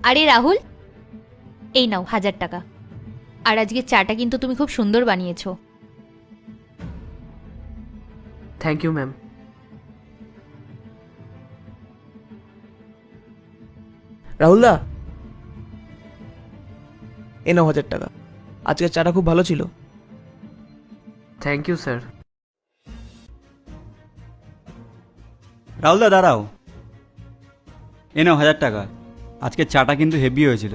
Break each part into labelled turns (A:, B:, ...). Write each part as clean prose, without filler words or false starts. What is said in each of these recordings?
A: আরে রাহুল, এই নাও 1000 টাকা। আর আজকে চাটা কিন্তু তুমি খুব সুন্দর বানিয়েছো।
B: Thank you ma'am. রাহুলদা, এ নাও 1000 টাকা। আজকের চাটা খুব ভালো ছিল। Thank you sir.
C: রাহুলদা দাঁড়াও, এ নাও 1000 টাকা। আজকে চাটা কিন্তু হেভি হয়েছিল।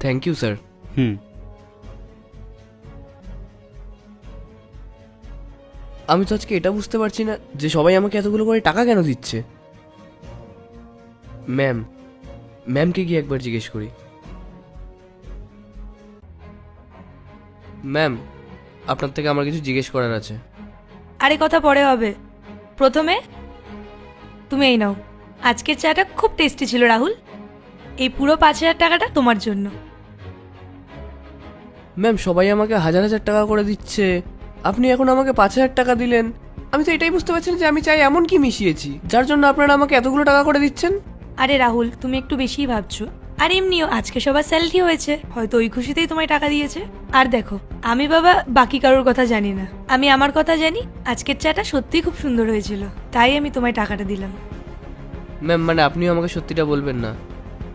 B: Thank you sir.
C: হুম।
B: আমি তো আজকে এটা বুঝতে পারছি না যে সবাই আমাকে এতগুলো করে টাকা কেন দিচ্ছে। ম্যামকে গিয়ে একবার জিজ্ঞেস করি। ম্যাম, আপনার থেকে আমার কিছু জিজ্ঞেস করার আছে।
D: আরে কথা পরে হবে, প্রথমে তুমি এই নাও। আজকের চাটা খুব টেস্টি ছিল রাহুল। এই পুরো 5000 টাকাটা তোমার জন্য।
B: ম্যাম, সবাই আমাকে হাজার হাজার টাকা করে দিচ্ছে, আপনি এখন আমাকে 5000 টাকা দিলেন। আমি তো এটাই বুঝতে পারছি না যে আমি চাই এমন কি মিশিয়েছি যার জন্য আপনারা আমাকে এতগুলো টাকা করে দিচ্ছেন।
D: আরে রাহুল, তুমি একটু বেশিই ভাবছো। আর এমনিও আজকে সবার স্যালারি হয়েছে, হয়তো ওই খুশিতেই তোমায় টাকা দিয়েছে। আর দেখো, আমি বাবা বাকি কারোর কথা জানি না, আমি আমার কথা জানি। আজকের চাটা সত্যিই খুব সুন্দর হয়েছিল, তাই আমি তোমায় টাকাটা দিলাম।
B: ম্যাম, মানে আপনিও আমাকে সত্যিটা বলবেন না?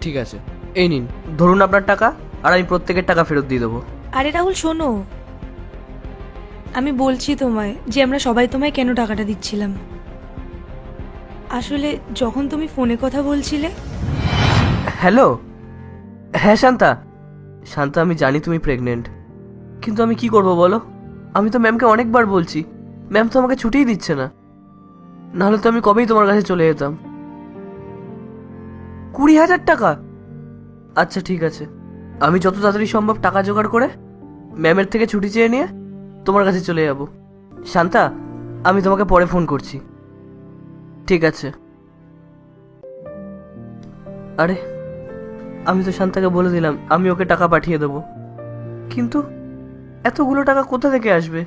B: ঠিক আছে, এই নিন, ধরুন আপনার টাকা, আর আমি প্রত্যেকের টাকা ফেরত দিয়ে দেবো।
D: আরে রাহুল শোনো, আমি বলছি তোমায় যে আমরা সবাই তোমায় কেন টাকাটা দিচ্ছিলাম। আসলে যখন তুমি ফোনে কথা বলছিলে।
B: হ্যালো, হ্যাঁ শান্তা। শান্তা, আমি জানি তুমি প্রেগনেন্ট, কিন্তু আমি কি করব বলো? আমি তো ম্যামকে অনেকবার বলছি, ম্যাম তো আমাকে ছুটিই দিচ্ছে না। নাহলে তো আমি কবেই তোমার কাছে চলে যেতাম। 20,000 টাকা? আচ্ছা ঠিক আছে, আমি যত তাড়াতাড়ি সম্ভব টাকা জোগাড় করে ম্যামের থেকে ছুটি চেয়ে নিয়ে তোমার কাছে চলে যাব। শান্তা, আমি তোমাকে পরে ফোন করছি। ঠিক আছে। আরে, আমি তো শান্তাকে বলে দিলাম আমি ওকে টাকা পাঠিয়ে দেবো, কিন্তু এতগুলো টাকা কোথা থেকে আসবে?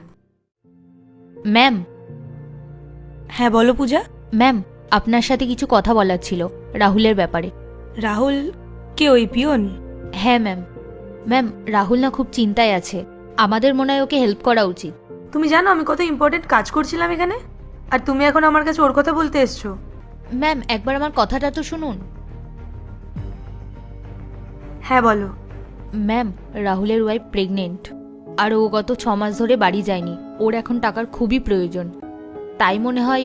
A: ম্যাম,
D: হ্যাঁ বলো পূজা।
A: ম্যাম, আপনার সাথে কিছু কথা বলার ছিল রাহুলের ব্যাপারে।
D: রাহুল কে, ওই পিয়ন?
A: হ্যাঁ ম্যাম। ম্যাম, রাহুল না খুব চিন্তায় আছে, আমাদের মনে হয় ওকে হেল্প করা উচিত।
D: তুমি জানো আমি কত ইম্পর্টেন্ট কাজ করছিলাম এখানে, আর তুমি এখন আমার কাছে ওর কথা বলতে এসছো?
A: ম্যাম, একবার আমার কথাটা তো শুনুন।
D: হ্যাঁ বলো।
A: ম্যাম, রাহুলের ওয়াইফ প্রেগনেন্ট, আর ও গত 6 মাস ধরে বাড়ি যায়নি। ওর এখন টাকার খুবই প্রয়োজন, তাই মনে হয়